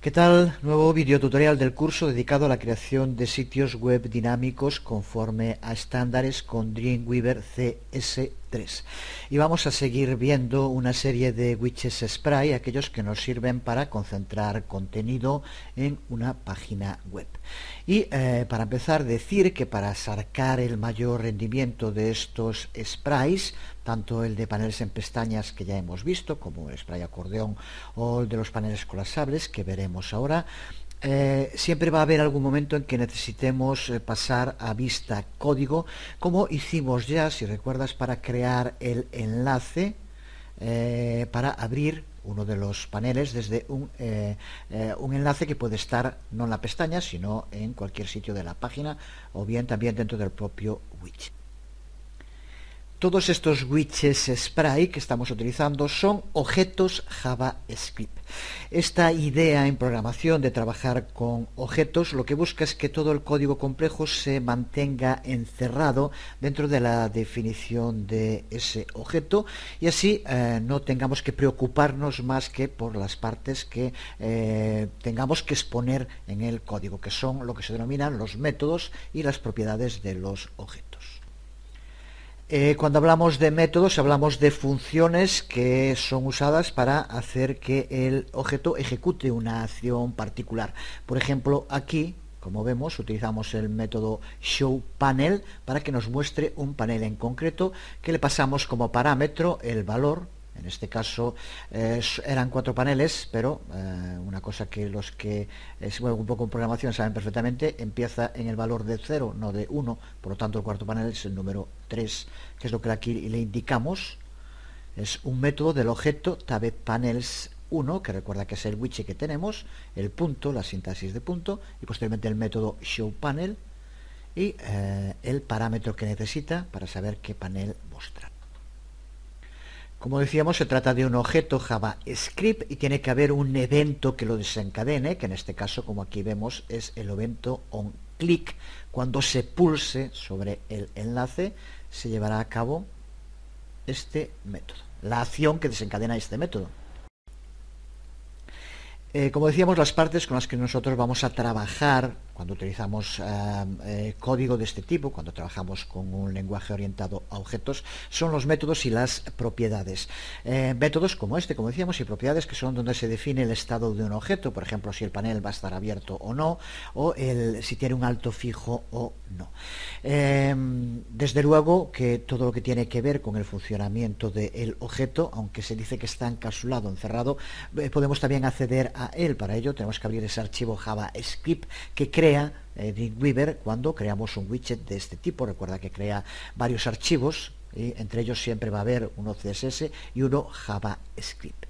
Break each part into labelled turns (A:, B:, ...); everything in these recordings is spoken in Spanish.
A: ¿Qué tal? Nuevo videotutorial del curso dedicado a la creación de sitios web dinámicos conforme a estándares con Dreamweaver CS3. Y vamos a seguir viendo una serie de widgets spray, aquellos que nos sirven para concentrar contenido en una página web. Y para empezar, decir que para sacar el mayor rendimiento de estos sprays, tanto el de paneles en pestañas que ya hemos visto, como el spray acordeón o el de los paneles colapsables que veremos ahora, siempre va a haber algún momento en que necesitemos pasar a vista código, como hicimos ya, si recuerdas, para crear el enlace para abrir uno de los paneles desde un enlace que puede estar no en la pestaña, sino en cualquier sitio de la página, o bien también dentro del propio widget. Todos estos widgets spray que estamos utilizando son objetos JavaScript. Esta idea en programación de trabajar con objetos lo que busca es que todo el código complejo se mantenga encerrado dentro de la definición de ese objeto y así no tengamos que preocuparnos más que por las partes que tengamos que exponer en el código, que son lo que se denominan los métodos y las propiedades de los objetos. Cuando hablamos de métodos, hablamos de funciones que son usadas para hacer que el objeto ejecute una acción particular. Por ejemplo, aquí, como vemos, utilizamos el método showPanel para que nos muestre un panel en concreto, que le pasamos como parámetro el valor. En este caso eran 4 paneles, pero una cosa que los que se mueven un poco en programación saben perfectamente, empieza en el valor de 0, no de 1, por lo tanto el cuarto panel es el número 3, que es lo que aquí le indicamos. Es un método del objeto TabPanels1, que recuerda que es el widget que tenemos, el punto, la sintaxis de punto, y posteriormente el método showPanel y el parámetro que necesita para saber qué panel mostrar. Como decíamos, se trata de un objeto JavaScript y tiene que haber un evento que lo desencadene, que en este caso, como aquí vemos, es el evento onClick. Cuando se pulse sobre el enlace, se llevará a cabo este método, la acción que desencadena este método. Como decíamos, las partes con las que nosotros vamos a trabajar cuando utilizamos código de este tipo, cuando trabajamos con un lenguaje orientado a objetos, son los métodos y las propiedades. Métodos como este, como decíamos, y propiedades que son donde se define el estado de un objeto, por ejemplo, si el panel va a estar abierto o no, o si tiene un alto fijo o no. Desde luego que todo lo que tiene que ver con el funcionamiento del objeto, aunque se dice que está encapsulado, encerrado, podemos también acceder a él. Para ello tenemos que abrir ese archivo JavaScript que crea Dreamweaver cuando creamos un widget de este tipo. Recuerda que crea varios archivos y entre ellos siempre va a haber uno CSS y uno JavaScript.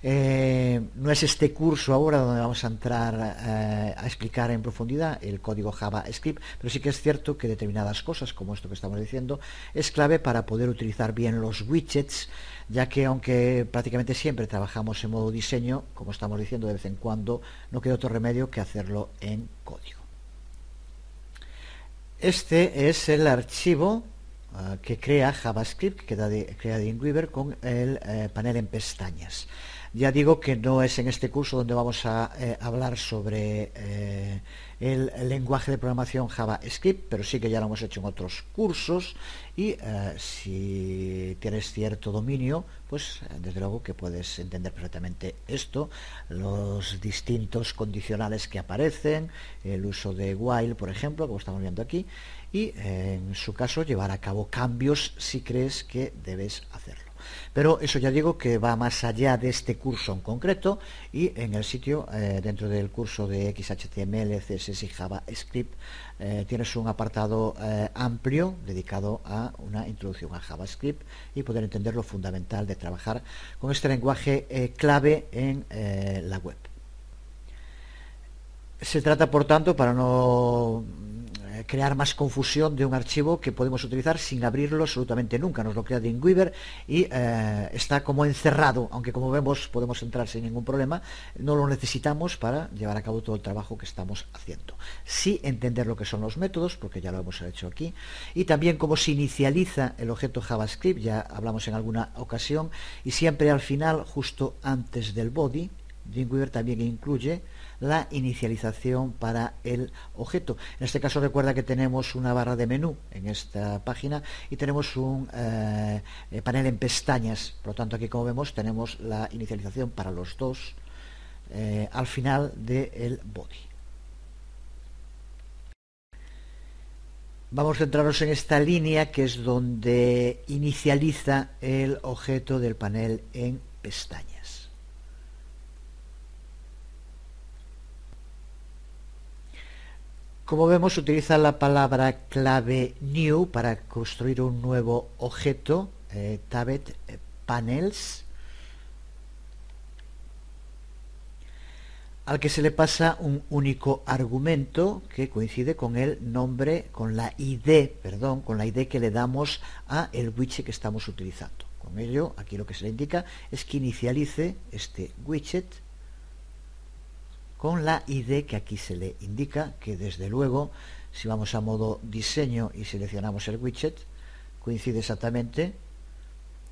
A: No es este curso ahora donde vamos a entrar a explicar en profundidad el código JavaScript, pero sí que es cierto que determinadas cosas, como esto que estamos diciendo, es clave para poder utilizar bien los widgets, ya que aunque prácticamente siempre trabajamos en modo diseño, como estamos diciendo, de vez en cuando no queda otro remedio que hacerlo en código. Este es el archivo que crea JavaScript, que crea Dreamweaver con el panel en pestañas. Ya digo que no es en este curso donde vamos a hablar sobre el lenguaje de programación JavaScript, pero sí que ya lo hemos hecho en otros cursos y si tienes cierto dominio, pues desde luego que puedes entender perfectamente esto, los distintos condicionales que aparecen, el uso de while, por ejemplo, como estamos viendo aquí, y en su caso llevar a cabo cambios si crees que debes hacerlo. Pero eso ya digo que va más allá de este curso en concreto y en el sitio, dentro del curso de XHTML, CSS y JavaScript, tienes un apartado amplio dedicado a una introducción a JavaScript y poder entender lo fundamental de trabajar con este lenguaje clave en la web. Se trata, por tanto, para no crear más confusión, de un archivo que podemos utilizar sin abrirlo absolutamente nunca. Nos lo crea Dreamweaver y está como encerrado, aunque como vemos podemos entrar sin ningún problema. No lo necesitamos para llevar a cabo todo el trabajo que estamos haciendo. Sí entender lo que son los métodos, porque ya lo hemos hecho aquí, y también cómo se inicializa el objeto JavaScript, ya hablamos en alguna ocasión, y siempre al final, justo antes del body, Dreamweaver también incluye la inicialización para el objeto. En este caso recuerda que tenemos una barra de menú en esta página y tenemos un panel en pestañas. Por lo tanto, aquí, como vemos, tenemos la inicialización para los dos al final del body. Vamos a centrarnos en esta línea, que es donde inicializa el objeto del panel en pestañas. Como vemos, utiliza la palabra clave new para construir un nuevo objeto, Tabbed Panels, al que se le pasa un único argumento que coincide con el nombre, con la ID que le damos a el widget que estamos utilizando. Con ello, aquí lo que se le indica es que inicialice este widget con la ID que aquí se le indica, que desde luego, si vamos a modo diseño y seleccionamos el widget, coincide exactamente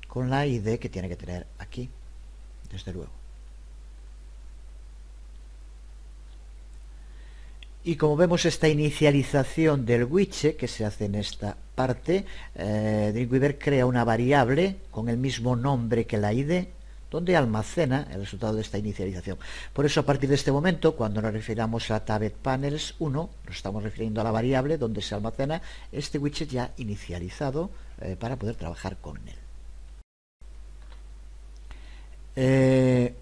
A: con la ID que tiene que tener aquí, desde luego. Y como vemos, esta inicialización del widget que se hace en esta parte, Dreamweaver crea una variable con el mismo nombre que la ID, donde almacena el resultado de esta inicialización. Por eso, a partir de este momento, cuando nos refiramos a Tabbed Panels 1, nos estamos refiriendo a la variable donde se almacena este widget ya inicializado para poder trabajar con él.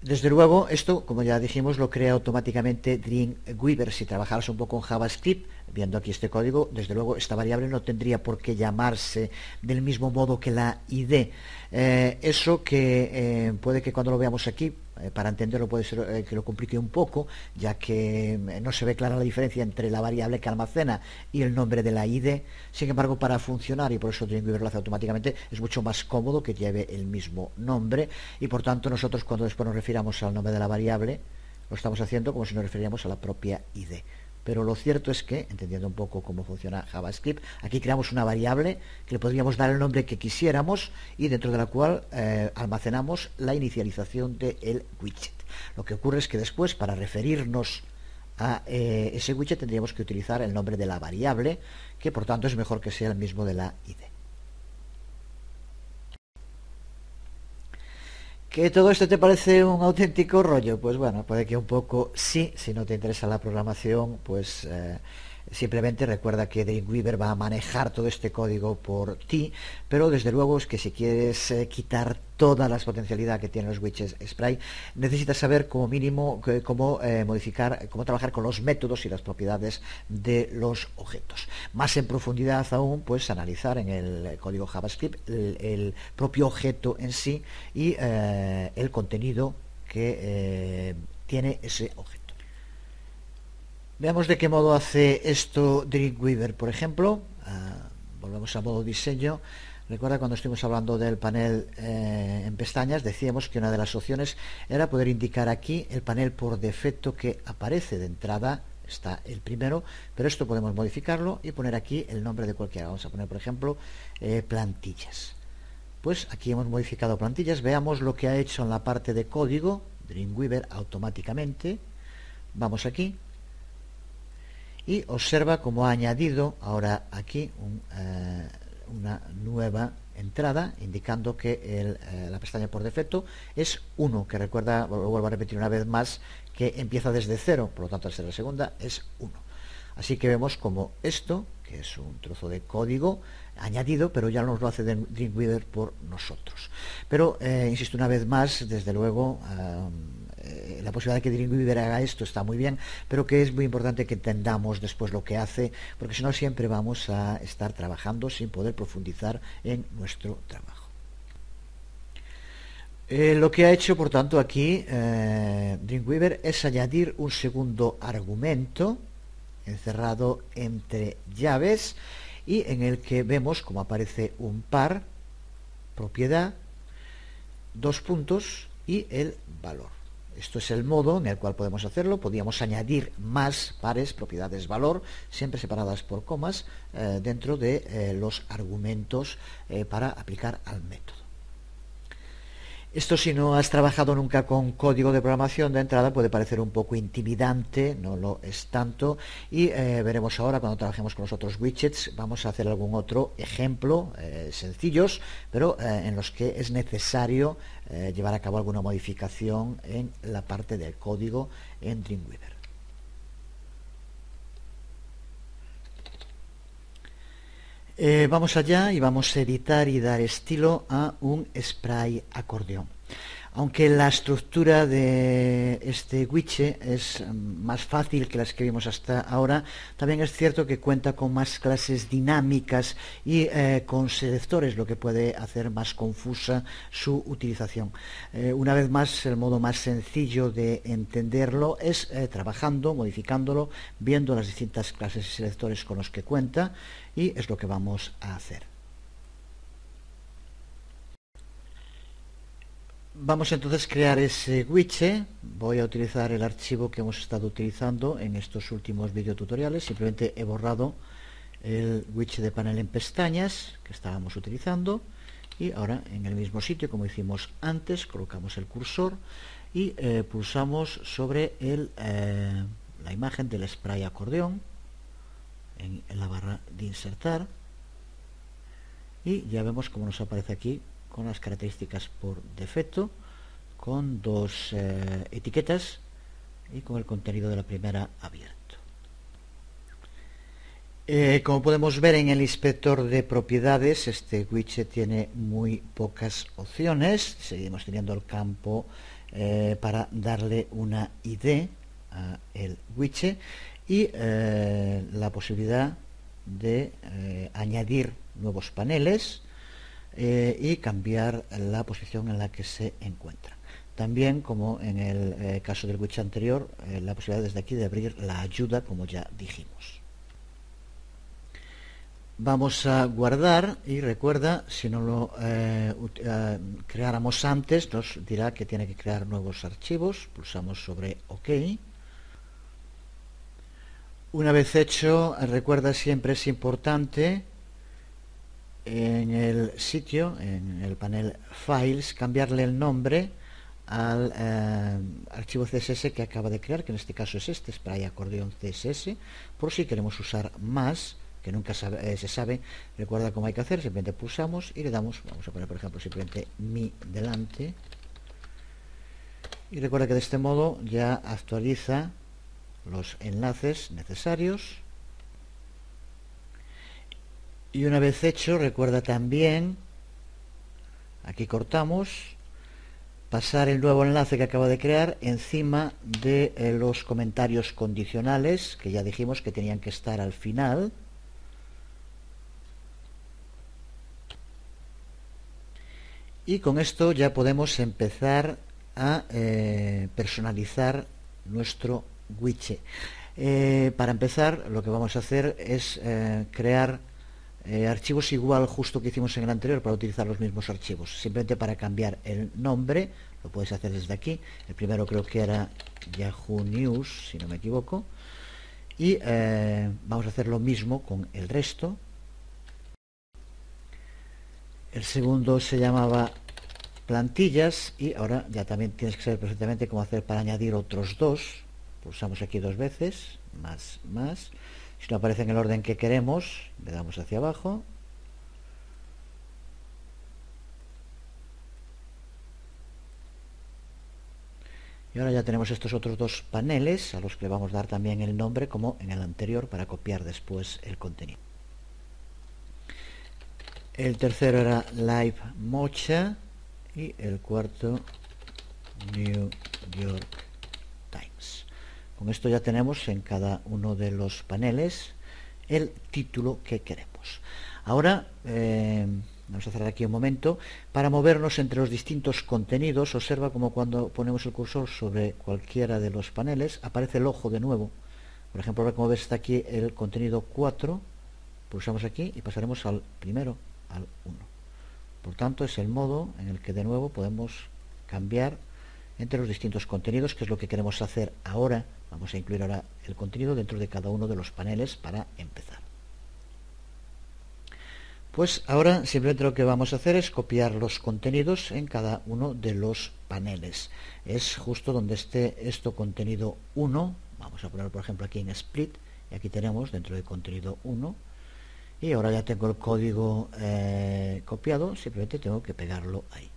A: Desde luego, esto, como ya dijimos, lo crea automáticamente Dreamweaver. Si trabajaras un poco en JavaScript, viendo aquí este código, desde luego esta variable no tendría por qué llamarse del mismo modo que la ID. Eso que puede que cuando lo veamos aquí, para entenderlo puede ser que lo complique un poco, ya que no se ve clara la diferencia entre la variable que almacena y el nombre de la ID. Sin embargo, para funcionar, y por eso Dreamweaver lo hace automáticamente, es mucho más cómodo que lleve el mismo nombre, y por tanto nosotros, cuando después nos refiramos al nombre de la variable, lo estamos haciendo como si nos refiriéramos a la propia ID. Pero lo cierto es que, entendiendo un poco cómo funciona JavaScript, aquí creamos una variable que le podríamos dar el nombre que quisiéramos y dentro de la cual almacenamos la inicialización del widget. Lo que ocurre es que después, para referirnos a ese widget, tendríamos que utilizar el nombre de la variable, que por tanto es mejor que sea el mismo de la ID. ¿Que todo esto te parece un auténtico rollo? Pues bueno, puede que un poco sí. Si no te interesa la programación, pues simplemente recuerda que Dreamweaver va a manejar todo este código por ti, pero desde luego es que si quieres quitar todas las potencialidades que tienen los widgets Sprite, necesitas saber como mínimo cómo modificar, cómo trabajar con los métodos y las propiedades de los objetos. Más en profundidad aún, pues analizar en el código JavaScript el propio objeto en sí y el contenido que tiene ese objeto. Veamos de qué modo hace esto Dreamweaver, por ejemplo. Volvemos a modo diseño. Recuerda, cuando estuvimos hablando del panel en pestañas, decíamos que una de las opciones era poder indicar aquí el panel por defecto que aparece de entrada. Está el primero, pero esto podemos modificarlo y poner aquí el nombre de cualquiera. Vamos a poner, por ejemplo, plantillas. Pues aquí hemos modificado plantillas. Veamos lo que ha hecho en la parte de código Dreamweaver automáticamente. Vamos aquí y observa cómo ha añadido ahora aquí una nueva entrada, indicando que la pestaña por defecto es 1, que recuerda, lo vuelvo a repetir una vez más, que empieza desde 0, por lo tanto al ser la segunda es 1. Así que vemos como esto, que es un trozo de código añadido, pero ya nos lo hace Dreamweaver por nosotros. Pero, insisto una vez más, desde luego, la posibilidad de que Dreamweaver haga esto está muy bien, pero que es muy importante que entendamos después lo que hace, porque si no siempre vamos a estar trabajando sin poder profundizar en nuestro trabajo. Lo que ha hecho, por tanto, aquí Dreamweaver es añadir un segundo argumento encerrado entre llaves y en el que vemos como aparece un par, propiedad, dos puntos y el valor. Esto es el modo en el cual podemos hacerlo. Podríamos añadir más pares, propiedades, valor, siempre separadas por comas, dentro de los argumentos para aplicar al método. Esto, si no has trabajado nunca con código de programación de entrada, puede parecer un poco intimidante, no lo es tanto, y veremos ahora cuando trabajemos con los otros widgets, vamos a hacer algún otro ejemplo sencillos, pero en los que es necesario llevar a cabo alguna modificación en la parte del código en Dreamweaver. Vamos allá y vamos a editar y dar estilo a un spray acordeón. Aunque la estructura de este widget es más fácil que las que vimos hasta ahora, también es cierto que cuenta con más clases dinámicas y con selectores, lo que puede hacer más confusa su utilización. Una vez más, el modo más sencillo de entenderlo es trabajando, modificándolo, viendo las distintas clases y selectores con los que cuenta, y es lo que vamos a hacer. Vamos entonces a crear ese widget. Voy a utilizar el archivo que hemos estado utilizando en estos últimos videotutoriales. Simplemente he borrado el widget de panel en pestañas que estábamos utilizando, y ahora en el mismo sitio como hicimos antes colocamos el cursor y pulsamos sobre la imagen del spray acordeón en la barra de insertar, y ya vemos cómo nos aparece aquí con las características por defecto, con dos etiquetas y con el contenido de la primera abierto. Como podemos ver en el inspector de propiedades, este widget tiene muy pocas opciones. Seguimos teniendo el campo para darle una ID a el widget y la posibilidad de añadir nuevos paneles y cambiar la posición en la que se encuentra. También, como en el caso del widget anterior, la posibilidad desde aquí de abrir la ayuda, como ya dijimos. Vamos a guardar, y recuerda, si no lo creáramos antes, nos dirá que tiene que crear nuevos archivos. Pulsamos sobre OK. Una vez hecho, recuerda, siempre es importante en el sitio, en el panel Files, cambiarle el nombre al archivo CSS que acaba de crear, que en este caso es este, spray acordeón CSS, por si queremos usar más, que nunca se sabe. Recuerda cómo hay que hacer, simplemente pulsamos y le damos, vamos a poner por ejemplo simplemente mi delante, y recuerda que de este modo ya actualiza los enlaces necesarios. Y una vez hecho, recuerda también, aquí cortamos, pasar el nuevo enlace que acabo de crear encima de los comentarios condicionales, que ya dijimos que tenían que estar al final. Y con esto ya podemos empezar a personalizar nuestro widget. Para empezar, lo que vamos a hacer es crear archivos igual justo que hicimos en el anterior, para utilizar los mismos archivos. Simplemente para cambiar el nombre, lo puedes hacer desde aquí. El primero creo que era Yahoo News, si no me equivoco. Y vamos a hacer lo mismo con el resto. El segundo se llamaba plantillas, y ahora ya también tienes que saber perfectamente cómo hacer para añadir otros dos. Pulsamos aquí dos veces, más. Si no aparece en el orden que queremos, le damos hacia abajo. Y ahora ya tenemos estos otros dos paneles, a los que le vamos a dar también el nombre, como en el anterior, para copiar después el contenido. El tercero era Live Mocha y el cuarto New York Times. Con esto ya tenemos en cada uno de los paneles el título que queremos. Ahora vamos a cerrar aquí un momento. Para movernos entre los distintos contenidos, observa como cuando ponemos el cursor sobre cualquiera de los paneles aparece el ojo de nuevo. Por ejemplo, ahora como ves está aquí el contenido 4, pulsamos aquí y pasaremos al primero, al 1. Por tanto, es el modo en el que de nuevo podemos cambiar entre los distintos contenidos, que es lo que queremos hacer ahora. Vamos a incluir ahora el contenido dentro de cada uno de los paneles para empezar. Pues ahora simplemente lo que vamos a hacer es copiar los contenidos en cada uno de los paneles. Es justo donde esté esto contenido 1. Vamos a poner por ejemplo aquí en split, y aquí tenemos dentro de contenido 1. Y ahora ya tengo el código copiado, simplemente tengo que pegarlo ahí.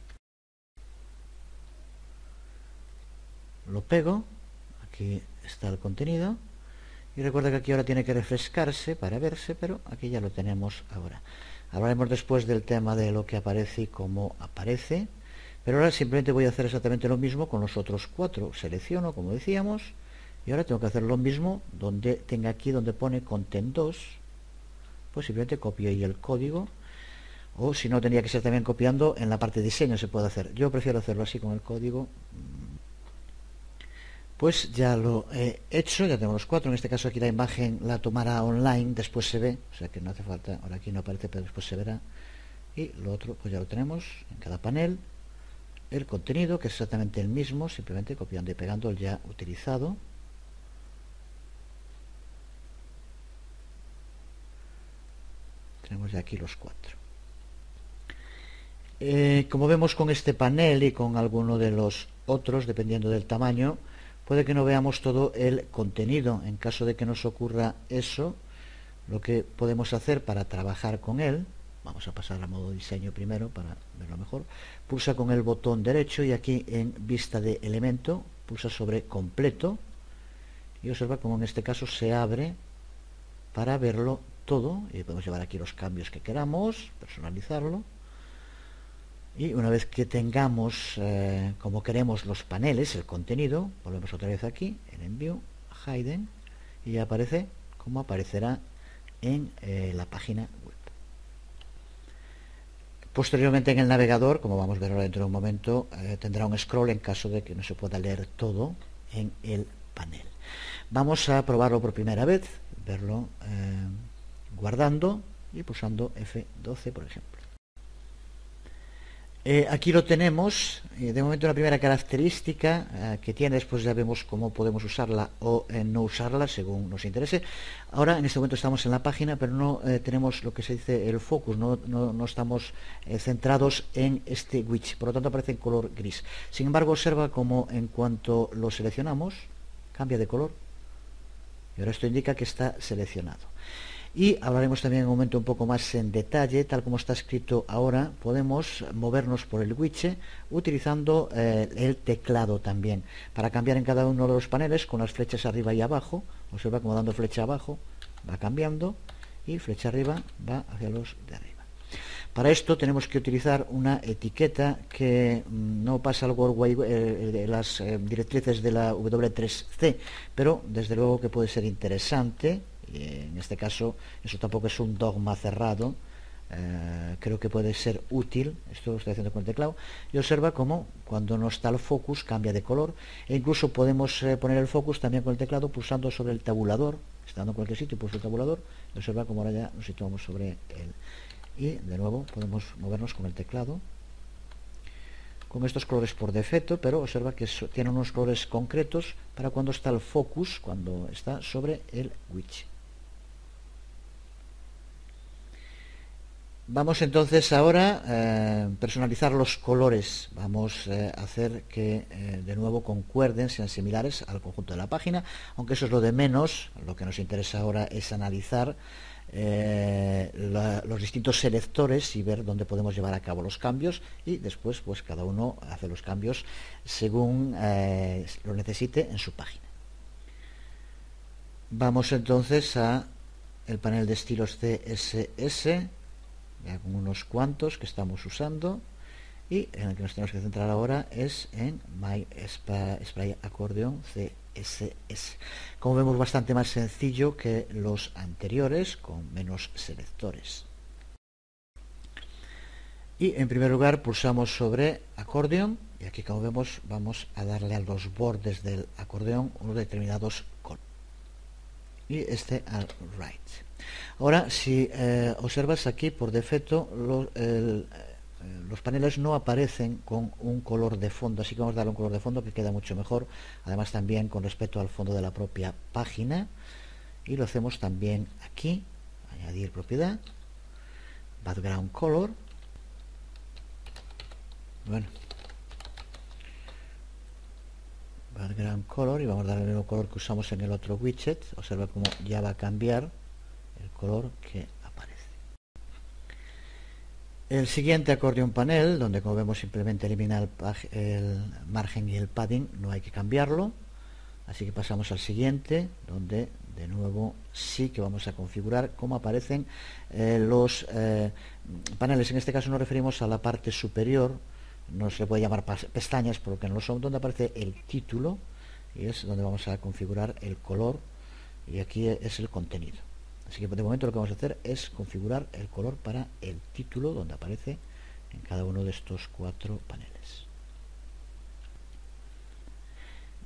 A: Lo pego, aquí está el contenido. Y recuerda que aquí ahora tiene que refrescarse para verse, pero aquí ya lo tenemos ahora. Hablaremos después del tema de lo que aparece y cómo aparece, pero ahora simplemente voy a hacer exactamente lo mismo con los otros 4. Selecciono, como decíamos, y ahora tengo que hacer lo mismo donde tenga aquí donde pone content 2, pues simplemente copio ahí el código, o si no tendría que ser también copiando en la parte de diseño se puede hacer. Yo prefiero hacerlo así con el código. Pues ya lo he hecho, ya tenemos los 4. En este caso aquí la imagen la tomará online, después se ve, o sea que no hace falta, ahora aquí no aparece, pero después se verá. Y lo otro pues ya lo tenemos en cada panel. El contenido, que es exactamente el mismo, simplemente copiando y pegando el ya utilizado. Tenemos ya aquí los 4. Como vemos con este panel y con alguno de los otros, dependiendo del tamaño, puede que no veamos todo el contenido. En caso de que nos ocurra eso, lo que podemos hacer para trabajar con él, vamos a pasar a modo diseño primero para verlo mejor, pulsa con el botón derecho y aquí en vista de elemento, pulsa sobre completo y observa como en este caso se abre para verlo todo y podemos llevar aquí los cambios que queramos, personalizarlo. Y una vez que tengamos como queremos los paneles, el contenido, volvemos otra vez aquí en View, Hidden, y ya aparece como aparecerá en la página web. Posteriormente en el navegador, como vamos a ver ahora dentro de un momento, tendrá un scroll en caso de que no se pueda leer todo en el panel. Vamos a probarlo por primera vez, verlo guardando y pulsando F12 por ejemplo. Aquí lo tenemos, de momento la primera característica que tiene, después ya vemos cómo podemos usarla o no usarla según nos interese. Ahora en este momento estamos en la página, pero no tenemos lo que se dice el focus, no estamos centrados en este widget, por lo tanto aparece en color gris. Sin embargo, observa cómo en cuanto lo seleccionamos, cambia de color, y ahora esto indica que está seleccionado. Y hablaremos también en un momento un poco más en detalle, tal como está escrito ahora, podemos movernos por el widget utilizando el teclado también, para cambiar en cada uno de los paneles con las flechas arriba y abajo. Observa como dando flecha abajo va cambiando y flecha arriba va hacia los de arriba. Para esto tenemos que utilizar una etiqueta que no pasa al las directrices de la W3C, pero desde luego que puede ser interesante. En este caso eso tampoco es un dogma cerrado, creo que puede ser útil. Esto lo estoy haciendo con el teclado y observa cómo cuando no está el focus cambia de color, e incluso podemos poner el focus también con el teclado pulsando sobre el tabulador, estando en cualquier sitio pulso el tabulador y observa cómo ahora ya nos situamos sobre él, y de nuevo podemos movernos con el teclado con estos colores por defecto, pero observa que tiene unos colores concretos para cuando está el focus, cuando está sobre el widget. Vamos entonces ahora a personalizar los colores. Vamos a hacer que de nuevo concuerden, sean similares al conjunto de la página, aunque eso es lo de menos. Lo que nos interesa ahora es analizar los distintos selectores y ver dónde podemos llevar a cabo los cambios, y después pues cada uno hace los cambios según lo necesite en su página. Vamos entonces a el panel de estilos CSS, ya con unos cuantos que estamos usando, y en el que nos tenemos que centrar ahora es en My Spray Accordion CSS. Como vemos, bastante más sencillo que los anteriores, con menos selectores. Y en primer lugar pulsamos sobre Accordion, y aquí como vemos vamos a darle a los bordes del acordeón unos determinados colores, y este al right. Ahora si observas aquí por defecto los paneles no aparecen con un color de fondo, así que vamos a darle un color de fondo que queda mucho mejor, además también con respecto al fondo de la propia página, y lo hacemos también aquí, añadir propiedad, background color. Bueno, background color, y vamos a darle el mismo color que usamos en el otro widget. Observa cómo ya va a cambiar el color que aparece. El siguiente accordion panel, donde como vemos simplemente elimina el margen y el padding, no hay que cambiarlo. Así que pasamos al siguiente, donde de nuevo sí que vamos a configurar cómo aparecen los paneles. En este caso nos referimos a la parte superior, no se le puede llamar pestañas porque no lo son, donde aparece el título, y es donde vamos a configurar el color, y aquí es el contenido. Así que de momento lo que vamos a hacer es configurar el color para el título, donde aparece en cada uno de estos 4 paneles.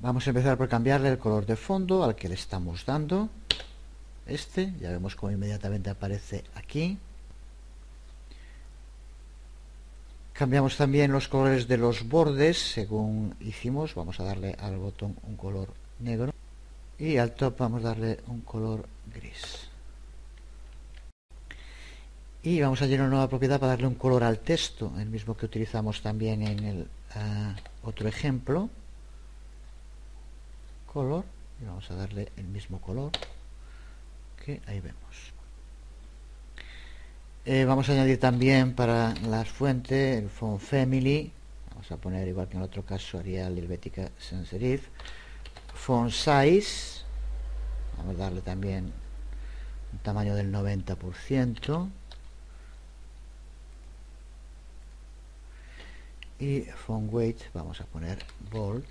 A: Vamos a empezar por cambiarle el color de fondo al que le estamos dando. Ya vemos cómo inmediatamente aparece aquí. Cambiamos también los colores de los bordes según hicimos. Vamos a darle al botón un color negro y al top vamos a darle un color gris. Y vamos a llenar una nueva propiedad para darle un color al texto, el mismo que utilizamos también en el otro ejemplo. Color, y vamos a darle el mismo color que ahí vemos. Vamos a añadir también para la fuente el font family. Vamos a poner, igual que en el otro caso, Arial, Helvética, Sans Serif. Font size, vamos a darle también un tamaño del 90%. Y font weight, vamos a poner bold.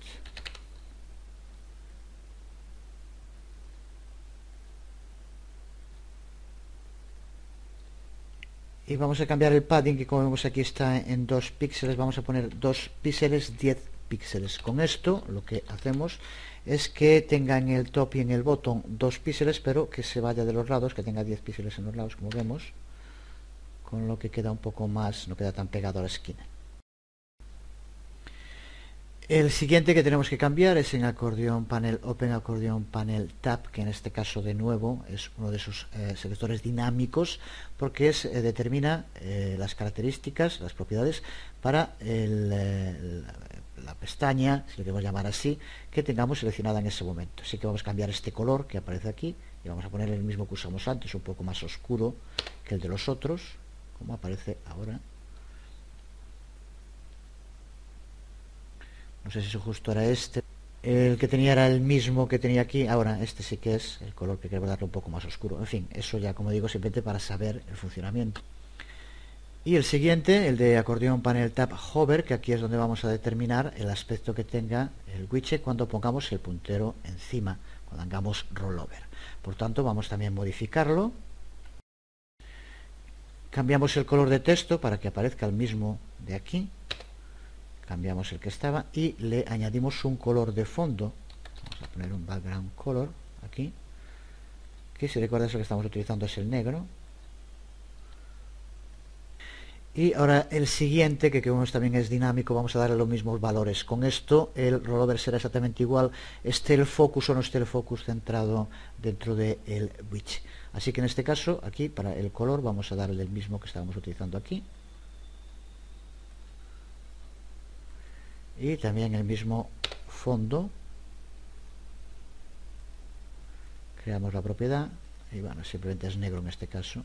A: Y vamos a cambiar el padding, que como vemos aquí está en 2 píxeles, vamos a poner 2 píxeles, 10 píxeles. Con esto lo que hacemos es que tenga en el top y en el bottom 2 píxeles, pero que se vaya de los lados, que tenga 10 píxeles en los lados, como vemos, con lo que queda un poco más, no queda tan pegado a la esquina. El siguiente que tenemos que cambiar es en Accordion Panel, Open Accordion Panel Tab, que en este caso de nuevo es uno de esos selectores dinámicos, porque determina las características, las propiedades para la pestaña, si lo queremos llamar así, que tengamos seleccionada en ese momento. Así que vamos a cambiar este color que aparece aquí y vamos a poner el mismo que usamos antes, un poco más oscuro que el de los otros, como aparece ahora. No sé si eso justo era este. El que tenía era el mismo que tenía aquí. Ahora este sí que es el color que queremos darle un poco más oscuro. En fin, eso ya, como digo, simplemente para saber el funcionamiento. Y el siguiente, el de Accordion Panel Tab Hover, que aquí es donde vamos a determinar el aspecto que tenga el widget cuando pongamos el puntero encima, cuando hagamos rollover. Por tanto, vamos también a modificarlo. Cambiamos el color de texto para que aparezca el mismo de aquí. Cambiamos el que estaba y le añadimos un color de fondo. Vamos a poner un background color aquí, que si recuerdas lo que estamos utilizando es el negro. Y ahora el siguiente, que vemos también es dinámico, vamos a darle los mismos valores. Con esto el rollover será exactamente igual, esté el focus o no esté el focus centrado dentro del widget. Así que en este caso, aquí para el color vamos a darle el mismo que estábamos utilizando aquí. Y también el mismo fondo. Creamos la propiedad y bueno, simplemente es negro en este caso.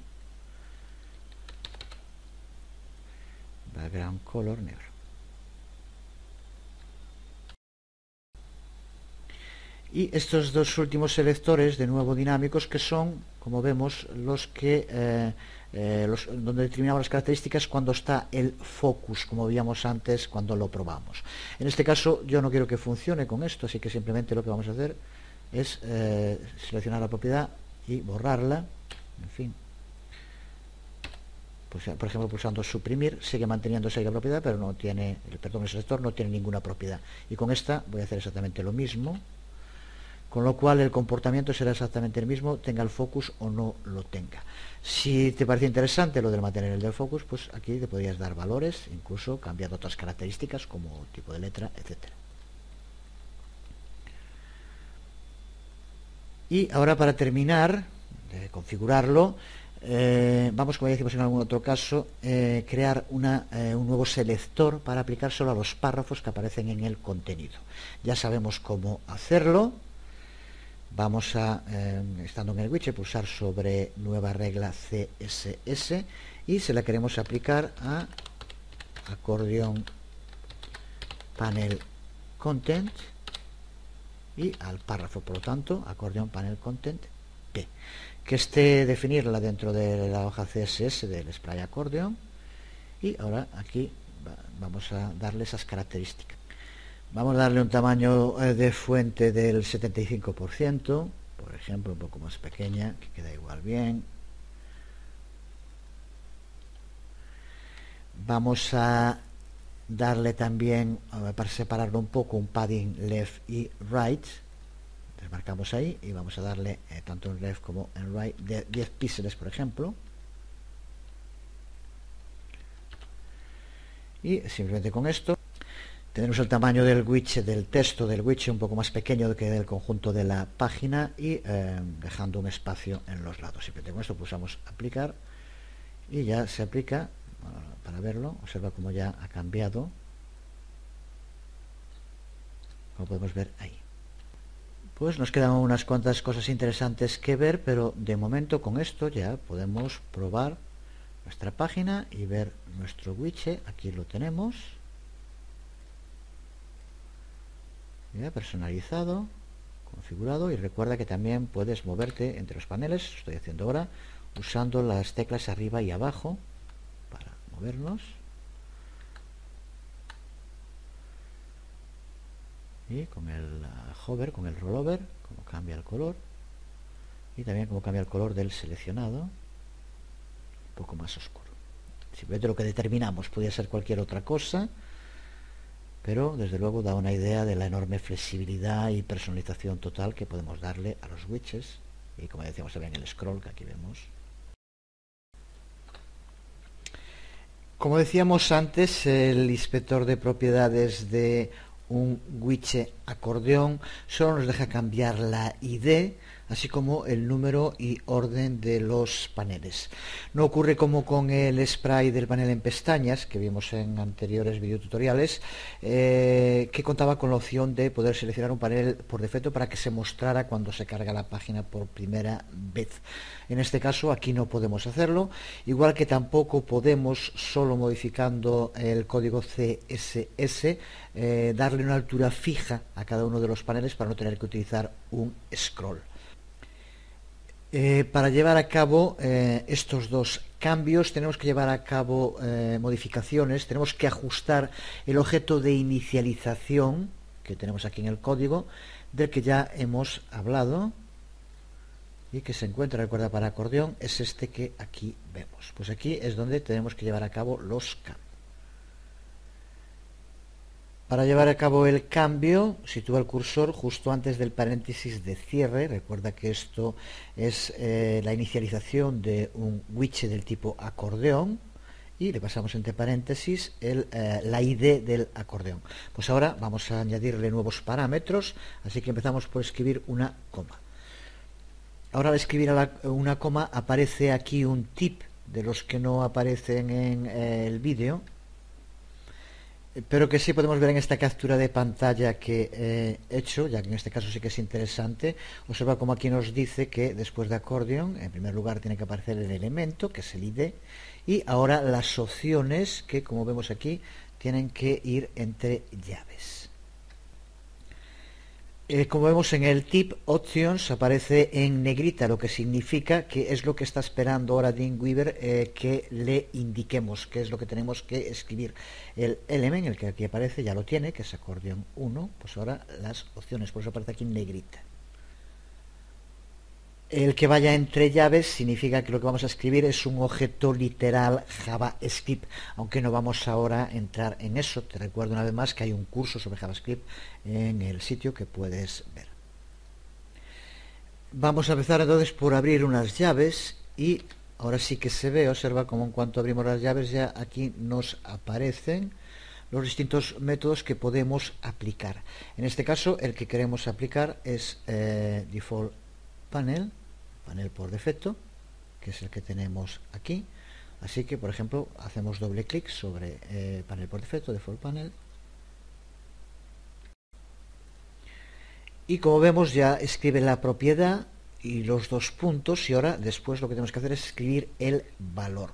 A: Background color negro. Y estos dos últimos selectores, de nuevo dinámicos, que son, como vemos, los que donde determinamos las características cuando está el focus, como veíamos antes cuando lo probamos. En este caso yo no quiero que funcione con esto, así que simplemente lo que vamos a hacer es seleccionar la propiedad y borrarla. En fin, pues, por ejemplo, pulsando suprimir, sigue manteniéndose ahí la propiedad, pero no tiene, perdón, el selector no tiene ninguna propiedad. Y con esta voy a hacer exactamente lo mismo, con lo cual el comportamiento será exactamente el mismo, tenga el focus o no lo tenga. Si te parece interesante lo de mantener el del focus, pues aquí te podrías dar valores, incluso cambiando otras características como tipo de letra, etcétera. Y ahora, para terminar de configurarlo, Vamos, como ya decimos en algún otro caso, crear un nuevo selector para aplicar solo a los párrafos que aparecen en el contenido. Ya sabemos cómo hacerlo. Vamos a, estando en el widget, pulsar sobre nueva regla CSS y se la queremos aplicar a acordeón panel content y al párrafo, por lo tanto, acordeón panel content P. Que esté definirla dentro de la hoja CSS del spray acordeón, y ahora aquí vamos a darle esas características. Vamos a darle un tamaño de fuente del 75%, por ejemplo, un poco más pequeña, que queda igual bien. Vamos a darle también, para separarlo un poco, un padding left y right. Desmarcamos ahí y vamos a darle tanto en left como en right de 10 píxeles, por ejemplo. Y simplemente con esto tenemos el tamaño del widget, del texto del widget, un poco más pequeño que del conjunto de la página, y dejando un espacio en los lados. Simplemente con esto pulsamos aplicar y ya se aplica. Bueno, para verlo, observa cómo ya ha cambiado, como podemos ver ahí. Pues nos quedan unas cuantas cosas interesantes que ver, pero de momento con esto ya podemos probar nuestra página y ver nuestro widget. Aquí lo tenemos ya personalizado, configurado, y recuerda que también puedes moverte entre los paneles. Estoy haciendo ahora usando las teclas arriba y abajo para movernos, y con el hover, con el rollover, como cambia el color, y también como cambia el color del seleccionado, un poco más oscuro. Simplemente lo que determinamos, podría ser cualquier otra cosa, pero desde luego da una idea de la enorme flexibilidad y personalización total que podemos darle a los widgets. Y como decíamos también el scroll que aquí vemos. Como decíamos antes, el inspector de propiedades de un widget acordeón solo nos deja cambiar la ID, así como el número y orden de los paneles. No ocurre como con el spray del panel en pestañas que vimos en anteriores videotutoriales, que contaba con la opción de poder seleccionar un panel por defecto para que se mostrara cuando se carga la página por primera vez. En este caso aquí no podemos hacerlo, igual que tampoco podemos, solo modificando el código CSS, darle una altura fija a cada uno de los paneles para no tener que utilizar un scroll. Para llevar a cabo estos dos cambios tenemos que llevar a cabo modificaciones, tenemos que ajustar el objeto de inicialización que tenemos aquí en el código, del que ya hemos hablado y que se encuentra, recuerda, para acordeón, es este que aquí vemos. Pues aquí es donde tenemos que llevar a cabo los cambios. Para llevar a cabo el cambio, sitúa el cursor justo antes del paréntesis de cierre. Recuerda que esto es la inicialización de un widget del tipo acordeón, y le pasamos entre paréntesis la ID del acordeón. Pues ahora vamos a añadirle nuevos parámetros, así que empezamos por escribir una coma. Ahora al escribir una coma aparece aquí un tip de los que no aparecen en el vídeo, pero que sí podemos ver en esta captura de pantalla que he hecho, ya que en este caso sí que es interesante. Observa como aquí nos dice que después de acordeón, en primer lugar tiene que aparecer el elemento, que es el ID, y ahora las opciones, que como vemos aquí, tienen que ir entre llaves. Como vemos en el tip Options aparece en negrita, lo que significa que es lo que está esperando ahora Dreamweaver que le indiquemos, qué es lo que tenemos que escribir. El element, el que aquí aparece, ya lo tiene, que es acordeón 1, pues ahora las opciones, por eso aparece aquí en negrita. El que vaya entre llaves significa que lo que vamos a escribir es un objeto literal JavaScript, aunque no vamos ahora a entrar en eso. Te recuerdo una vez más que hay un curso sobre JavaScript en el sitio que puedes ver. Vamos a empezar entonces por abrir unas llaves, y ahora sí que se ve, observa como en cuanto abrimos las llaves ya aquí nos aparecen los distintos métodos que podemos aplicar. En este caso el que queremos aplicar es default panel por defecto, que es el que tenemos aquí. Así que, por ejemplo, hacemos doble clic sobre panel por defecto, default panel, y como vemos ya escribe la propiedad y los dos puntos, y ahora después lo que tenemos que hacer es escribir el valor,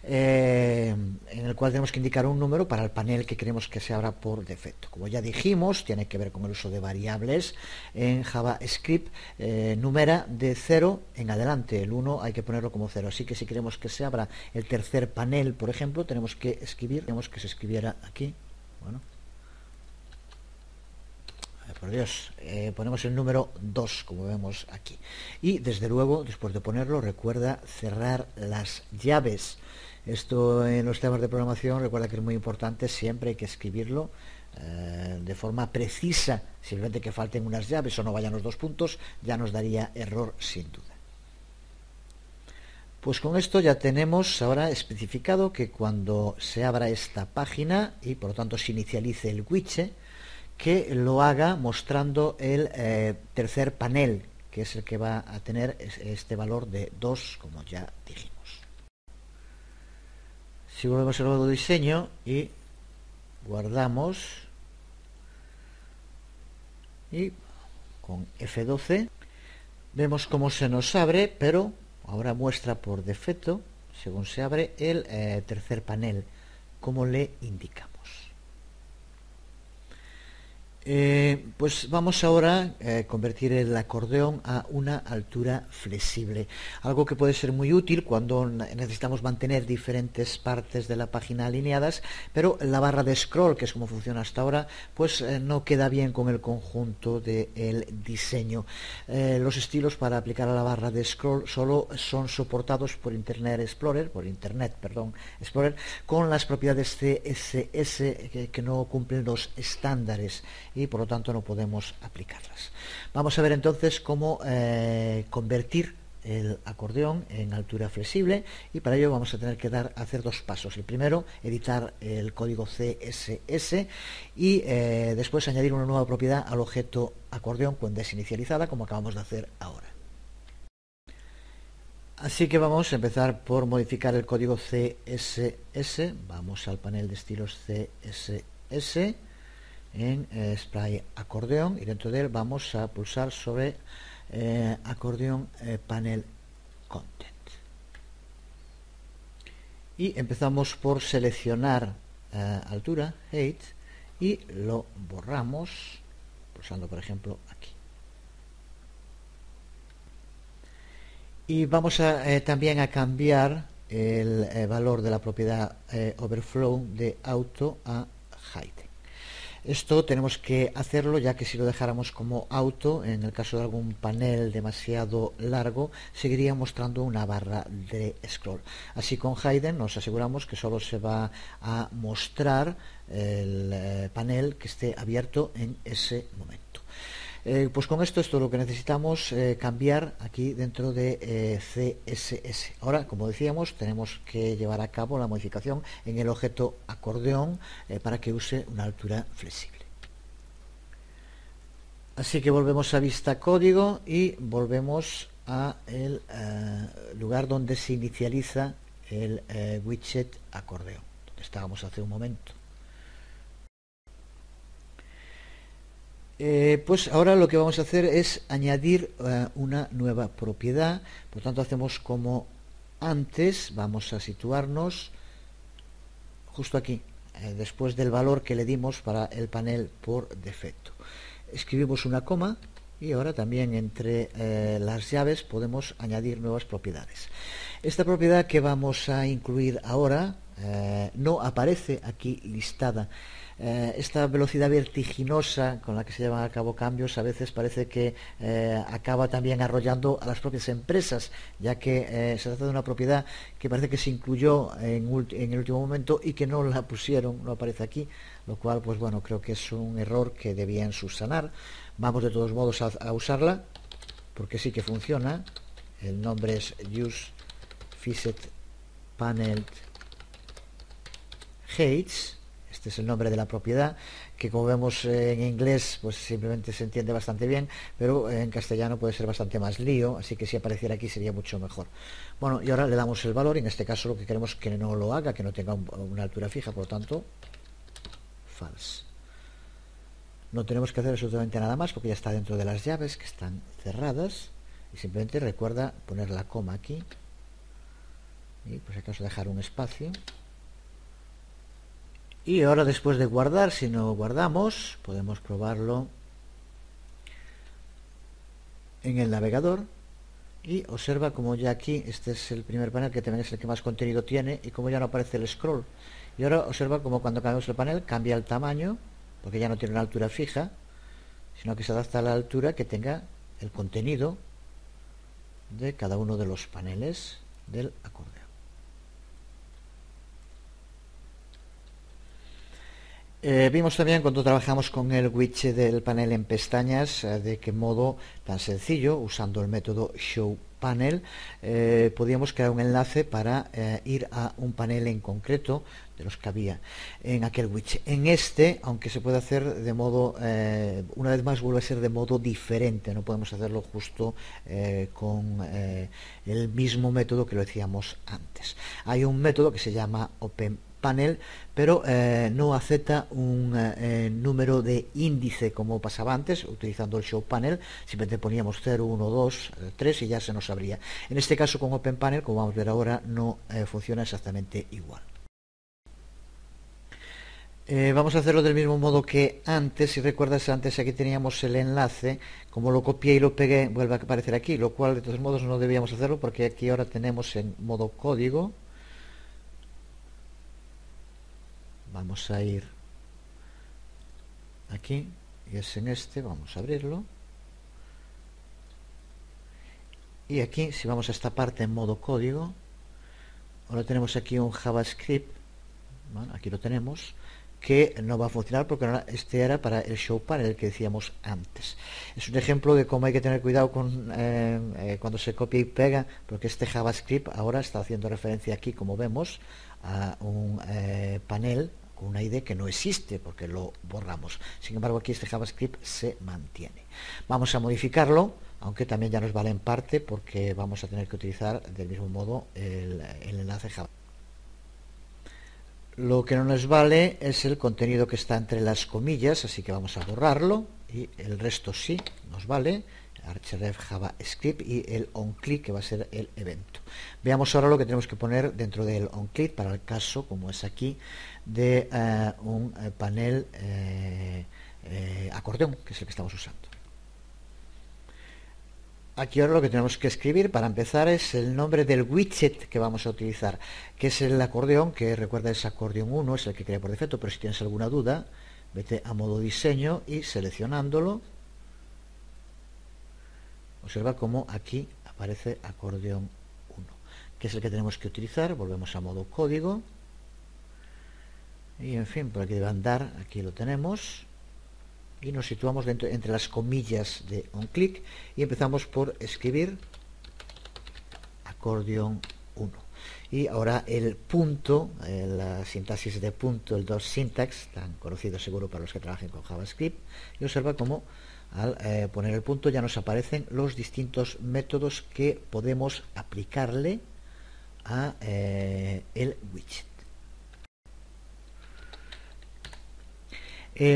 A: en el cual tenemos que indicar un número para el panel que queremos que se abra por defecto. Como ya dijimos, tiene que ver con el uso de variables. En JavaScript numera de 0 en adelante, el 1 hay que ponerlo como 0, así que si queremos que se abra el tercer panel, por ejemplo, tenemos que tenemos que se escribiera aquí, bueno, por Dios, ponemos el número 2, como vemos aquí. Y desde luego, después de ponerlo, recuerda cerrar las llaves. Esto en los temas de programación, recuerda que es muy importante, siempre hay que escribirlo de forma precisa. Simplemente que falten unas llaves o no vayan los dos puntos, ya nos daría error sin duda. Pues con esto ya tenemos ahora especificado que cuando se abra esta página y por lo tanto se inicialice el widget, que lo haga mostrando el tercer panel, que es el que va a tener este valor de 2, como ya dijimos. Si volvemos al nuevo diseño y guardamos, y con F12 vemos cómo se nos abre, pero ahora muestra por defecto, según se abre, el tercer panel, como le indicamos. Pues vamos ahora a convertir el acordeón a una altura flexible, algo que puede ser muy útil cuando necesitamos mantener diferentes partes de la página alineadas, pero la barra de scroll, que es como funciona hasta ahora, pues no queda bien con el conjunto del diseño. Los estilos para aplicar a la barra de scroll solo son soportados por Internet Explorer, con las propiedades CSS que no cumplen los estándares y por lo tanto no podemos aplicarlas. Vamos a ver entonces cómo convertir el acordeón en altura flexible, y para ello vamos a tener que hacer dos pasos. El primero, editar el código CSS y después añadir una nueva propiedad al objeto acordeón cuando es inicializada, como acabamos de hacer ahora. Así que vamos a empezar por modificar el código CSS. Vamos al panel de estilos CSS en Spray acordeón, y dentro de él vamos a pulsar sobre acordeón panel content, y empezamos por seleccionar altura, height, y lo borramos pulsando por ejemplo aquí. Y vamos también a cambiar el valor de la propiedad overflow de auto a height. Esto tenemos que hacerlo, ya que si lo dejáramos como auto, en el caso de algún panel demasiado largo, seguiría mostrando una barra de scroll. Así con hidden nos aseguramos que solo se va a mostrar el panel que esté abierto en ese momento. Pues con esto es todo lo que necesitamos cambiar aquí dentro de CSS. Ahora, como decíamos, tenemos que llevar a cabo la modificación en el objeto acordeón para que use una altura flexible. Así que volvemos a vista código y volvemos a el lugar donde se inicializa el widget acordeón, donde estábamos hace un momento. Pues ahora lo que vamos a hacer es añadir una nueva propiedad. Por tanto, hacemos como antes, vamos a situarnos justo aquí, después del valor que le dimos para el panel por defecto. Escribimos una coma y ahora también entre las llaves podemos añadir nuevas propiedades. Esta propiedad que vamos a incluir ahora no aparece aquí listada. Esta velocidad vertiginosa con la que se llevan a cabo cambios a veces parece que acaba también arrollando a las propias empresas, ya que se trata de una propiedad que parece que se incluyó en el último momento y que no la pusieron, no aparece aquí, lo cual pues bueno, creo que es un error que debían subsanar. Vamos de todos modos a usarla porque sí que funciona. El nombre es use fixed panel heights. Este es el nombre de la propiedad, que como vemos en inglés pues simplemente se entiende bastante bien, pero en castellano puede ser bastante más lío, así que si apareciera aquí sería mucho mejor. Bueno, y ahora le damos el valor, y en este caso lo que queremos es que no lo haga, que no tenga una altura fija, por lo tanto, false. No tenemos que hacer absolutamente nada más porque ya está dentro de las llaves que están cerradas, y simplemente recuerda poner la coma aquí y por si acaso dejar un espacio. Y ahora, después de guardar, si no guardamos, podemos probarlo en el navegador, y observa como ya aquí este es el primer panel, que también es el que más contenido tiene, y como ya no aparece el scroll. Y ahora observa como cuando cambiamos el panel cambia el tamaño, porque ya no tiene una altura fija, sino que se adapta a la altura que tenga el contenido de cada uno de los paneles del acordeón. Vimos también cuando trabajamos con el widget del panel en pestañas de qué modo tan sencillo, usando el método showPanel, podíamos crear un enlace para ir a un panel en concreto de los que había en aquel widget. En este, aunque se puede hacer de modo, una vez más vuelve a ser de modo diferente, no podemos hacerlo justo con el mismo método que lo decíamos antes. Hay un método que se llama OpenPanel, pero no acepta un número de índice como pasaba antes utilizando el showPanel. Simplemente poníamos 0, 1, 2, 3 y ya se nos abría. En este caso con OpenPanel, como vamos a ver ahora, no funciona exactamente igual. Vamos a hacerlo del mismo modo que antes. Si recuerdas, antes aquí teníamos el enlace, como lo copié y lo pegué vuelve a aparecer aquí, lo cual de todos modos no debíamos hacerlo porque aquí ahora tenemos en modo código. Vamos a ir aquí, y es en este, vamos a abrirlo, y aquí si vamos a esta parte en modo código, ahora tenemos aquí un JavaScript, bueno, aquí lo tenemos, que no va a funcionar porque este era para el showPanel, el que decíamos antes. Es un ejemplo de cómo hay que tener cuidado con cuando se copia y pega, porque este JavaScript ahora está haciendo referencia aquí, como vemos, a un panel con una ID que no existe porque lo borramos. Sin embargo, aquí este JavaScript se mantiene. Vamos a modificarlo, aunque también ya nos vale en parte porque vamos a tener que utilizar del mismo modo el enlace Java. Lo que no nos vale es el contenido que está entre las comillas, así que vamos a borrarlo, y el resto sí nos vale, href JavaScript y el onClick, que va a ser el evento. Veamos ahora lo que tenemos que poner dentro del onClick para el caso, como es aquí, de un panel acordeón, que es el que estamos usando. Aquí ahora lo que tenemos que escribir para empezar es el nombre del widget que vamos a utilizar, que es el acordeón, que recuerda es acordeón 1, es el que crea por defecto, pero si tienes alguna duda, vete a modo diseño y seleccionándolo, observa cómo aquí aparece acordeón 1, que es el que tenemos que utilizar. Volvemos a modo código, y en fin, por aquí debe andar, aquí lo tenemos. Y nos situamos dentro, entre las comillas de onClick, y empezamos por escribir acordeón 1. Y ahora el punto, la sintaxis de punto, el .syntax, tan conocido seguro para los que trabajen con JavaScript, y observa cómo al poner el punto ya nos aparecen los distintos métodos que podemos aplicarle a el widget.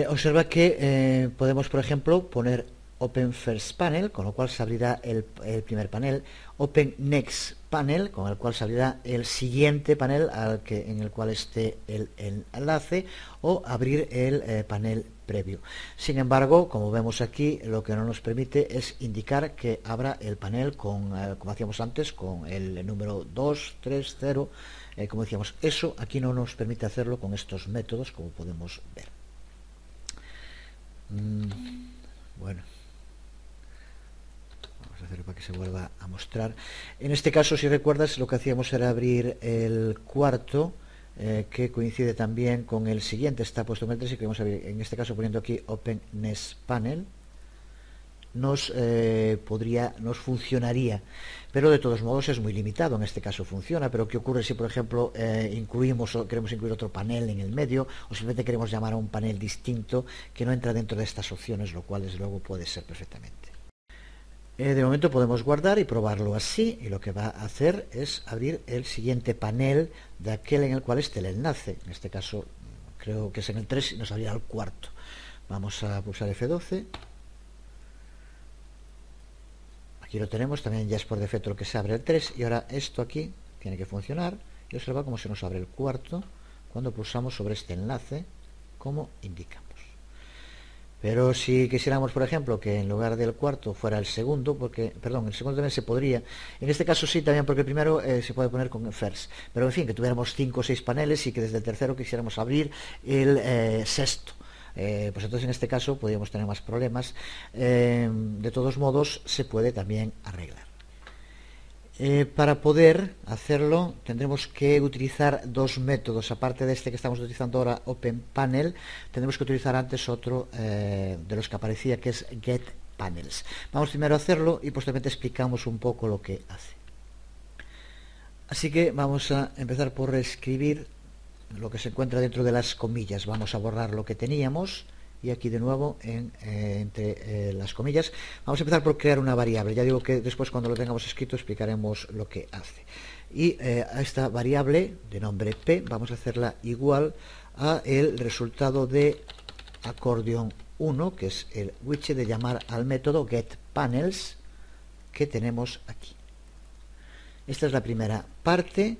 A: Observa que podemos, por ejemplo, poner Open First Panel, con lo cual se abrirá el primer panel, Open Next Panel, con el cual se abrirá el siguiente panel en el cual esté el enlace, o abrir el panel previo. Sin embargo, como vemos aquí, lo que no nos permite es indicar que abra el panel con, como hacíamos antes, con el número 2, 3, 0, como decíamos. Eso aquí no nos permite hacerlo con estos métodos, como podemos ver. Bueno, vamos a hacerlo para que se vuelva a mostrar. En este caso, si recuerdas, lo que hacíamos era abrir el cuarto, que coincide también con el siguiente, está puesto en el 3, y que vamos a abrir, en este caso poniendo aquí Open Next Panel, nos funcionaría, pero de todos modos es muy limitado. En este caso funciona, pero ¿qué ocurre si, por ejemplo, incluimos o queremos incluir otro panel en el medio, o simplemente queremos llamar a un panel distinto que no entra dentro de estas opciones, lo cual desde luego puede ser perfectamente? De momento podemos guardar y probarlo así, y lo que va a hacer es abrir el siguiente panel de aquel en el cual esté el enlace. En este caso creo que es en el 3 y nos abrirá el cuarto. Vamos a pulsar F12. Aquí lo tenemos, también ya es por defecto lo que se abre el 3, y ahora esto aquí tiene que funcionar, y observa cómo se nos abre el cuarto cuando pulsamos sobre este enlace, como indicamos. Pero si quisiéramos, por ejemplo, que en lugar del cuarto fuera el segundo, porque, perdón, el segundo también se podría, en este caso sí también, porque el primero se puede poner con first, pero en fin, que tuviéramos 5 o 6 paneles y que desde el tercero quisiéramos abrir el sexto, pues entonces en este caso podríamos tener más problemas. De todos modos se puede también arreglar. Para poder hacerlo tendremos que utilizar dos métodos, aparte de este que estamos utilizando ahora, OpenPanel. Tendremos que utilizar antes otro de los que aparecía, que es GetPanels. Vamos primero a hacerlo y posteriormente explicamos un poco lo que hace. Así que vamos a empezar por escribir lo que se encuentra dentro de las comillas. Vamos a borrar lo que teníamos, y aquí de nuevo entre las comillas vamos a empezar por crear una variable. Ya digo que después, cuando lo tengamos escrito, explicaremos lo que hace. Y a esta variable de nombre p vamos a hacerla igual a el resultado de accordion 1, que es el widget de llamar al método getPanels que tenemos aquí. Esta es la primera parte.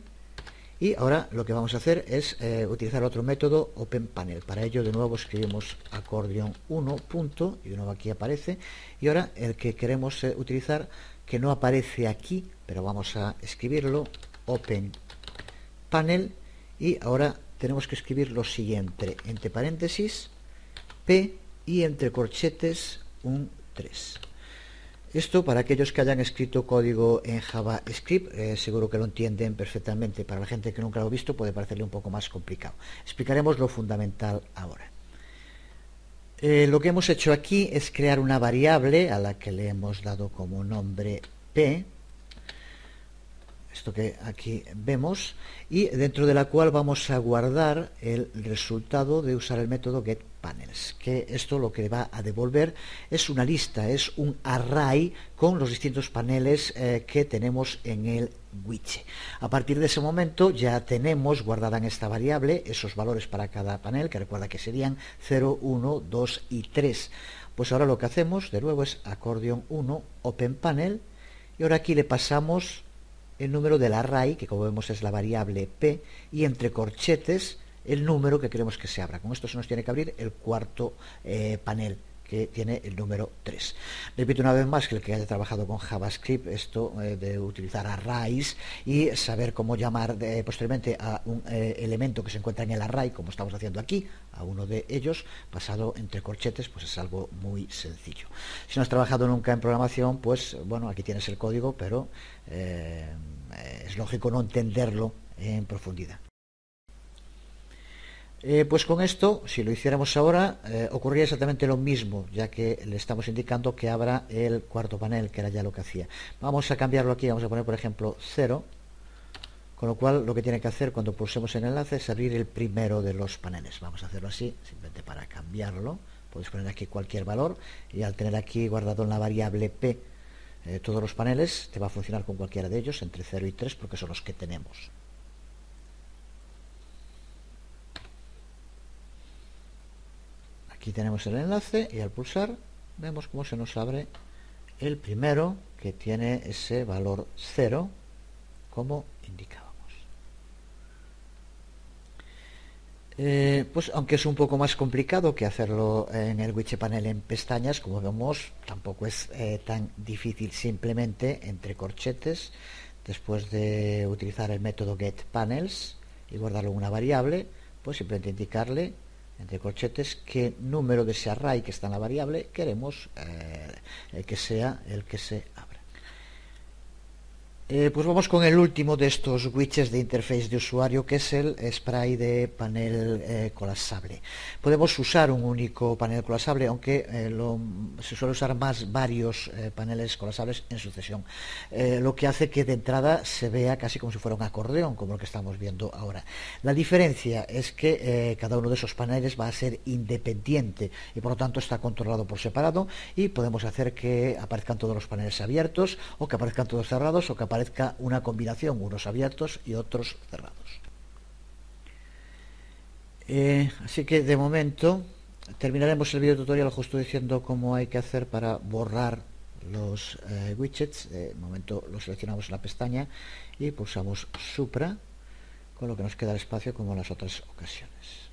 A: Y ahora lo que vamos a hacer es utilizar otro método, OpenPanel. Para ello, de nuevo escribimos accordion 1 punto, y de nuevo aquí aparece. Y ahora el que queremos utilizar, que no aparece aquí, pero vamos a escribirlo, OpenPanel. Y ahora tenemos que escribir lo siguiente: entre paréntesis p y entre corchetes un 3. Esto, para aquellos que hayan escrito código en JavaScript, seguro que lo entienden perfectamente. Para la gente que nunca lo ha visto puede parecerle un poco más complicado. Explicaremos lo fundamental ahora. Lo que hemos hecho aquí es crear una variable a la que le hemos dado como nombre p, esto que aquí vemos, y dentro de la cual vamos a guardar el resultado de usar el método getPanels, que esto lo que va a devolver es una lista, es un array con los distintos paneles que tenemos en el widget. A partir de ese momento ya tenemos guardada en esta variable esos valores para cada panel, que recuerda que serían 0, 1, 2 y 3. Pues ahora lo que hacemos de nuevo es accordion 1 OpenPanel, y ahora aquí le pasamos el número del array, que como vemos es la variable p, y entre corchetes el número que queremos que se abra. Con esto se nos tiene que abrir el cuarto panel, que tiene el número 3. Repito una vez más que el que haya trabajado con JavaScript, esto de utilizar arrays y saber cómo llamar posteriormente a un elemento que se encuentra en el array, como estamos haciendo aquí, a uno de ellos, pasado entre corchetes, pues es algo muy sencillo. Si no has trabajado nunca en programación, pues bueno, aquí tienes el código, pero es lógico no entenderlo en profundidad. Pues con esto, si lo hiciéramos ahora, ocurriría exactamente lo mismo, ya que le estamos indicando que abra el cuarto panel, que era ya lo que hacía. Vamos a cambiarlo aquí, vamos a poner por ejemplo 0, con lo cual lo que tiene que hacer cuando pulsemos el enlace es abrir el primero de los paneles. Vamos a hacerlo así, simplemente para cambiarlo. Podéis poner aquí cualquier valor, y al tener aquí guardado en la variable p todos los paneles, te va a funcionar con cualquiera de ellos, entre 0 y 3, porque son los que tenemos. Aquí tenemos el enlace, y al pulsar vemos cómo se nos abre el primero, que tiene ese valor 0, como indicábamos. Pues aunque es un poco más complicado que hacerlo en el widget panel en pestañas, como vemos, tampoco es tan difícil. Simplemente entre corchetes, después de utilizar el método getPanels y guardarlo en una variable, pues simplemente indicarle entre corchetes qué número de ese array que está en la variable queremos que sea el que se abra. Pues vamos con el último de estos widgets de interface de usuario, que es el spray de panel colapsable. Podemos usar un único panel colapsable, aunque se suele usar más varios paneles colapsables en sucesión, lo que hace que de entrada se vea casi como si fuera un acordeón, como lo que estamos viendo ahora. La diferencia es que cada uno de esos paneles va a ser independiente y por lo tanto está controlado por separado, y podemos hacer que aparezcan todos los paneles abiertos, o que aparezcan todos cerrados, o que aparezca una combinación, unos abiertos y otros cerrados. Así que de momento terminaremos el video tutorial justo diciendo cómo hay que hacer para borrar los widgets. De momento lo seleccionamos en la pestaña y pulsamos Supra, con lo que nos queda el espacio como en las otras ocasiones.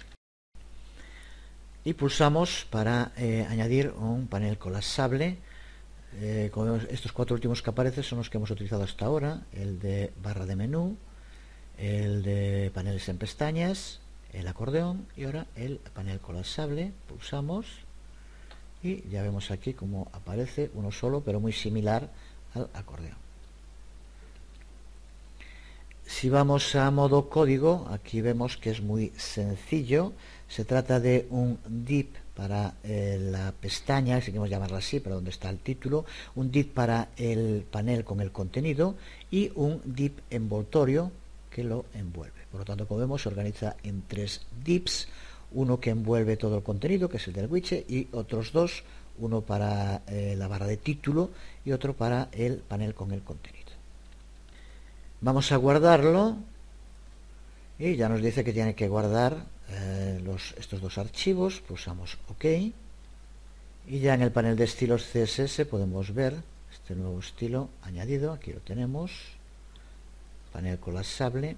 A: Y pulsamos para añadir un panel colapsable. Como vemos, estos cuatro últimos que aparecen son los que hemos utilizado hasta ahora: el de barra de menú, el de paneles en pestañas, el acordeón y ahora el panel colapsable. Pulsamos y ya vemos aquí cómo aparece uno solo, pero muy similar al acordeón. Si vamos a modo código, aquí vemos que es muy sencillo. Se trata de un div para la pestaña, si queremos llamarla así, para donde está el título, un div para el panel con el contenido y un div envoltorio que lo envuelve. Por lo tanto, como vemos, se organiza en tres divs: uno que envuelve todo el contenido, que es el del widget, y otros dos, uno para la barra de título y otro para el panel con el contenido. Vamos a guardarlo y ya nos dice que tiene que guardar estos dos archivos. Pulsamos OK y ya en el panel de estilos CSS podemos ver este nuevo estilo añadido. Aquí lo tenemos, panel colapsable,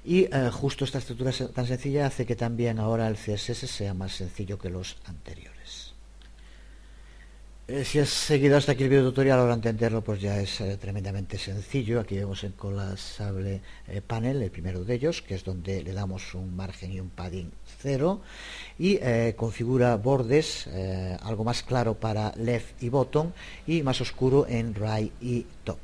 A: y justo esta estructura tan sencilla hace que también ahora el CSS sea más sencillo que los anteriores. Si has seguido hasta aquí el video tutorial, ahora entenderlo pues ya es tremendamente sencillo. Aquí vemos el colapsable panel, el primero de ellos, que es donde le damos un margen y un padding 0, y configura bordes algo más claro para left y bottom y más oscuro en right y top.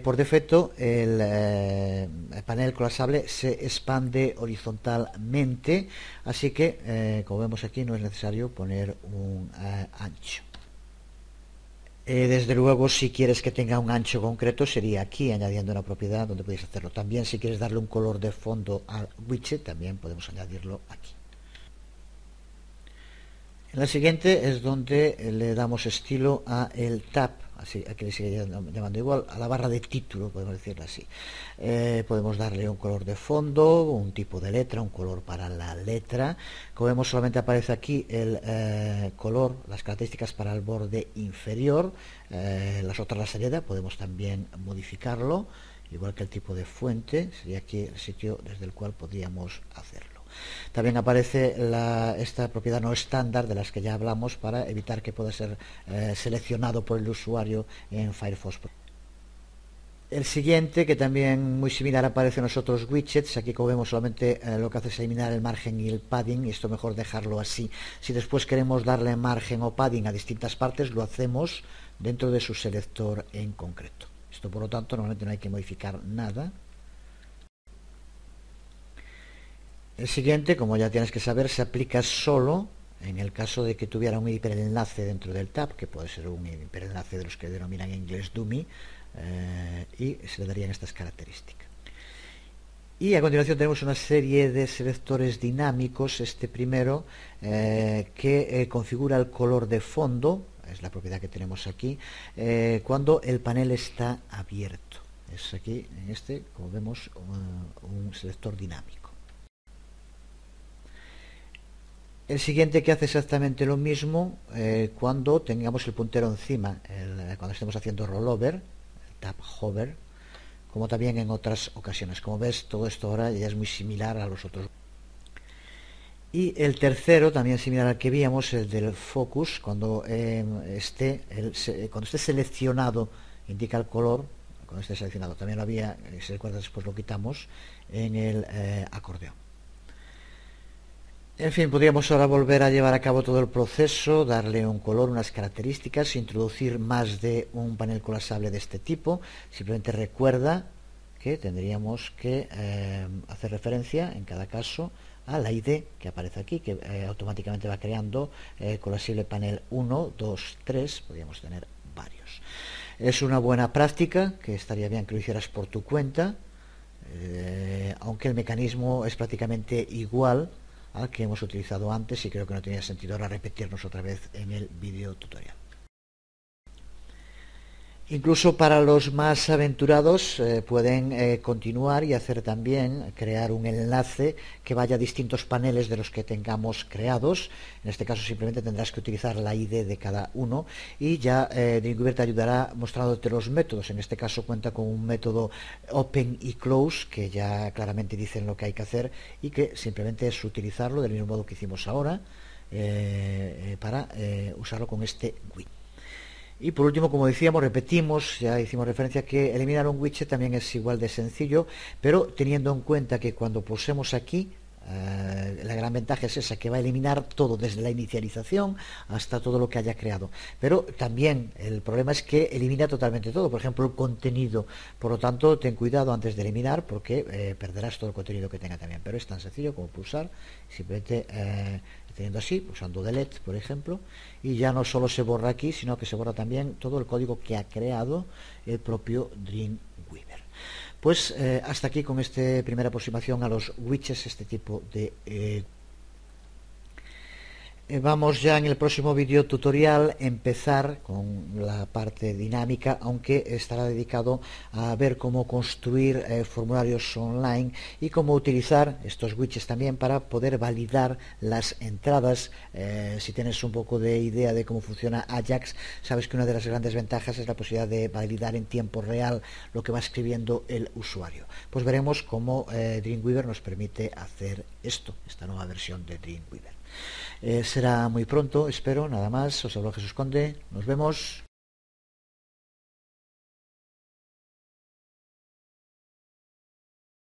A: Por defecto el panel colapsable se expande horizontalmente, así que como vemos aquí no es necesario poner un ancho. Desde luego, si quieres que tenga un ancho concreto, sería aquí, añadiendo una propiedad donde podéis hacerlo. También, si quieres darle un color de fondo al widget, también podemos añadirlo aquí. En la siguiente es donde le damos estilo a el tab, así aquí le sigue llamando igual, a la barra de título, podemos decirlo así. Podemos darle un color de fondo, un tipo de letra, un color para la letra. Como vemos, solamente aparece aquí el color, las características para el borde inferior. Las otras las hereda, podemos también modificarlo, igual que el tipo de fuente. Sería aquí el sitio desde el cual podríamos hacerlo. También aparece esta propiedad no estándar de las que ya hablamos, para evitar que pueda ser seleccionado por el usuario en Firefox. El siguiente, que también muy similar, aparece en los otros widgets. Aquí, como vemos, solamente lo que hace es eliminar el margen y el padding, y esto mejor dejarlo así. Si después queremos darle margen o padding a distintas partes, lo hacemos dentro de su selector en concreto. Esto, por lo tanto, normalmente no hay que modificar nada. El siguiente, como ya tienes que saber, se aplica solo en el caso de que tuviera un hiperenlace dentro del tab, que puede ser un hiperenlace de los que denominan en inglés dummy, y se le darían estas características. Y a continuación tenemos una serie de selectores dinámicos. Este primero que configura el color de fondo, es la propiedad que tenemos aquí, cuando el panel está abierto. Es aquí, en este, como vemos, un selector dinámico. El siguiente, que hace exactamente lo mismo cuando tengamos el puntero encima, cuando estemos haciendo rollover, el tab hover, como también en otras ocasiones. Como ves, todo esto ahora ya es muy similar a los otros. Y el tercero, también similar al que víamos, el del focus, cuando esté seleccionado, indica el color. Cuando esté seleccionado, también lo había, si recuerdas, después lo quitamos en el acordeón. En fin, podríamos ahora volver a llevar a cabo todo el proceso, darle un color, unas características, introducir más de un panel colapsable de este tipo. Simplemente recuerda que tendríamos que hacer referencia en cada caso a la ID que aparece aquí, que automáticamente va creando colapsible panel 1, 2, 3, podríamos tener varios. Es una buena práctica, que estaría bien que lo hicieras por tu cuenta, aunque el mecanismo es prácticamente igual al que hemos utilizado antes y creo que no tenía sentido ahora repetirnos otra vez en el vídeo tutorial. Incluso para los más aventurados pueden continuar y hacer también, crear un enlace que vaya a distintos paneles de los que tengamos creados. En este caso simplemente tendrás que utilizar la ID de cada uno y ya Dreamweaver te ayudará mostrándote los métodos. En este caso cuenta con un método open y close que ya claramente dicen lo que hay que hacer y que simplemente es utilizarlo del mismo modo que hicimos ahora para usarlo con este widget. Y por último, como decíamos, repetimos, ya hicimos referencia que eliminar un widget también es igual de sencillo, pero teniendo en cuenta que cuando pulsemos aquí, la gran ventaja es esa, que va a eliminar todo, desde la inicialización hasta todo lo que haya creado. Pero también el problema es que elimina totalmente todo, por ejemplo el contenido. Por lo tanto, ten cuidado antes de eliminar porque perderás todo el contenido que tenga también. Pero es tan sencillo como pulsar, simplemente teniendo así, usando delete por ejemplo, y ya no solo se borra aquí, sino que se borra también todo el código que ha creado el propio Dreamweaver. Pues hasta aquí con esta primera aproximación a los widgets, este tipo de vamos ya en el próximo vídeo tutorial empezar con la parte dinámica, aunque estará dedicado a ver cómo construir formularios online y cómo utilizar estos widgets también para poder validar las entradas. Si tienes un poco de idea de cómo funciona Ajax, sabes que una de las grandes ventajas es la posibilidad de validar en tiempo real lo que va escribiendo el usuario. Pues veremos cómo Dreamweaver nos permite hacer esto, esta nueva versión de Dreamweaver. Será muy pronto, espero, nada más. Os habló Jesús Conde, nos vemos.